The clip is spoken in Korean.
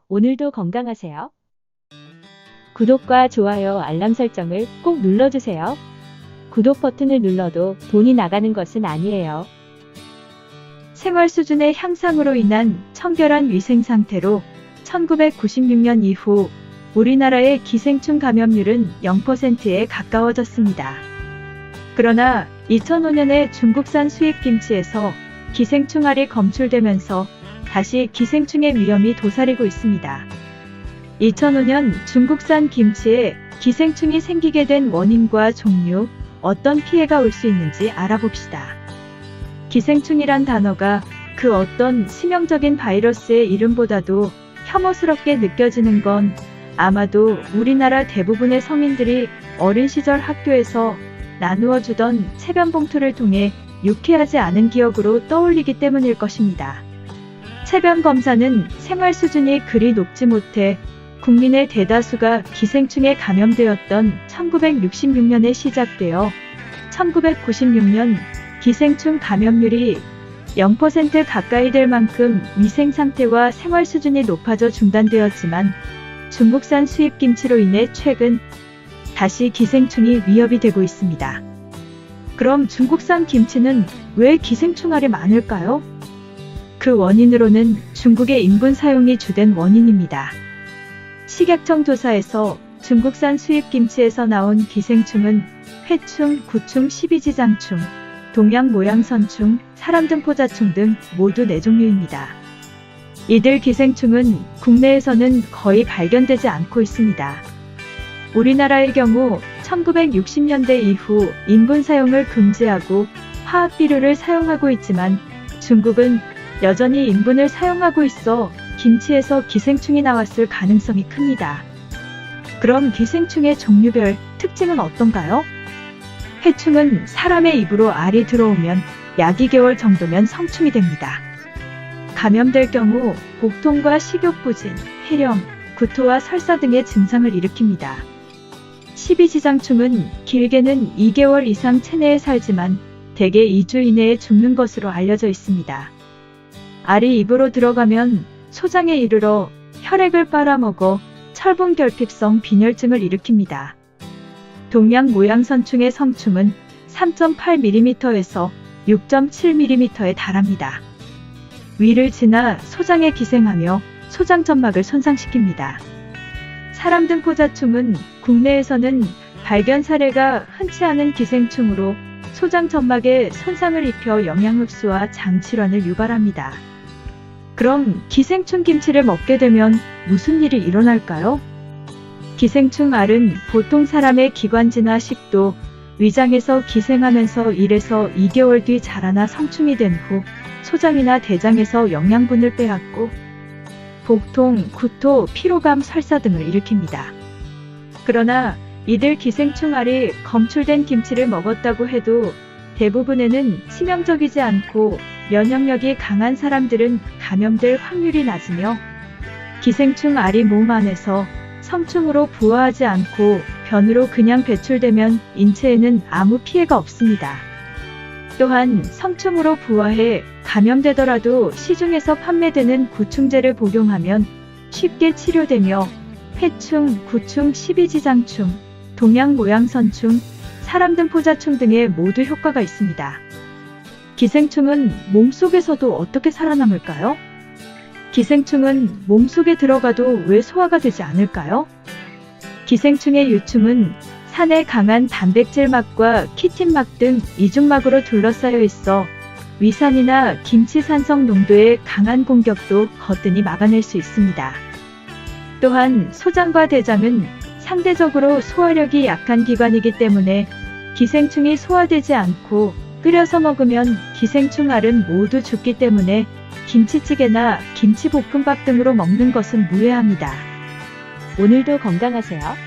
오늘도 건강하세요. 구독과 좋아요, 알람 설정을 꼭 눌러주세요. 구독 버튼을 눌러도 돈이 나가는 것은 아니에요. 생활 수준의 향상으로 인한 청결한 위생 상태로 1996년 이후 우리나라의 기생충 감염률은 0%에 가까워졌습니다. 그러나 2005년에 중국산 수입 김치에서 기생충알이 검출되면서 다시 기생충의 위험이 도사리고 있습니다. 2005년 중국산 김치에 기생충이 생기게 된 원인과 종류, 어떤 피해가 올 수 있는지 알아봅시다. 기생충이란 단어가 그 어떤 치명적인 바이러스의 이름보다도 혐오스럽게 느껴지는 건 아마도 우리나라 대부분의 성인들이 어린 시절 학교에서 나누어 주던 체변 봉투를 통해 유쾌하지 않은 기억으로 떠올리기 때문일 것입니다. 체변 검사는 생활 수준이 그리 높지 못해 국민의 대다수가 기생충에 감염되었던 1966년에 시작되어 1996년 기생충 감염률이 0% 가까이 될 만큼 위생 상태와 생활 수준이 높아져 중단되었지만 중국산 수입 김치로 인해 최근 다시 기생충이 위협이 되고 있습니다. 그럼 중국산 김치는 왜 기생충알이 많을까요? 그 원인으로는 중국의 인분 사용이 주된 원인입니다. 식약청 조사에서 중국산 수입 김치에서 나온 기생충은 회충, 구충, 십이지장충, 동양 모양선충, 사람등포자충 등 모두 4종류입니다. 이들 기생충은 국내에서는 거의 발견되지 않고 있습니다. 우리나라의 경우 1960년대 이후 인분 사용을 금지하고 화학 비료를 사용하고 있지만 중국은 여전히 인분을 사용하고 있어 김치에서 기생충이 나왔을 가능성이 큽니다. 그럼 기생충의 종류별 특징은 어떤가요? 회충은 사람의 입으로 알이 들어오면 약 2개월 정도면 성충이 됩니다. 감염될 경우 복통과 식욕부진, 폐렴, 구토와 설사 등의 증상을 일으킵니다. 십이지장충은 길게는 2개월 이상 체내에 살지만 대개 2주 이내에 죽는 것으로 알려져 있습니다. 알이 입으로 들어가면 소장에 이르러 혈액을 빨아먹어 철분결핍성 빈혈증을 일으킵니다. 동양 모양선충의 성충은 3.8mm에서 6.7mm에 달합니다. 위를 지나 소장에 기생하며 소장점막을 손상시킵니다. 사람등포자충은 국내에서는 발견 사례가 흔치 않은 기생충으로 소장점막에 손상을 입혀 영양흡수와 장질환을 유발합니다. 그럼 기생충 김치를 먹게 되면 무슨 일이 일어날까요? 기생충 알은 보통 사람의 기관지나 식도, 위장에서 기생하면서 1에서 2개월 뒤 자라나 성충이 된 후 소장이나 대장에서 영양분을 빼앗고 복통, 구토, 피로감, 설사 등을 일으킵니다. 그러나 이들 기생충 알이 검출된 김치를 먹었다고 해도 대부분에는 치명적이지 않고 면역력이 강한 사람들은 감염될 확률이 낮으며 기생충 알이 몸 안에서 성충으로 부화하지 않고 변으로 그냥 배출되면 인체에는 아무 피해가 없습니다. 또한 성충으로 부화해 감염되더라도 시중에서 판매되는 구충제를 복용하면 쉽게 치료되며 회충, 구충, 십이지장충, 동양모양선충, 사람등포자충 등에 모두 효과가 있습니다. 기생충은 몸속에서도 어떻게 살아남을까요? 기생충은 몸속에 들어가도 왜 소화가 되지 않을까요? 기생충의 유충은 산의 강한 단백질막과 키틴막 등 이중막으로 둘러싸여 있어 위산이나 김치산성 농도의 강한 공격도 거뜬히 막아낼 수 있습니다. 또한 소장과 대장은 상대적으로 소화력이 약한 기관이기 때문에 기생충이 소화되지 않고 끓여서 먹으면 기생충 알은 모두 죽기 때문에 김치찌개나 김치볶음밥 등으로 먹는 것은 무해합니다. 오늘도 건강하세요.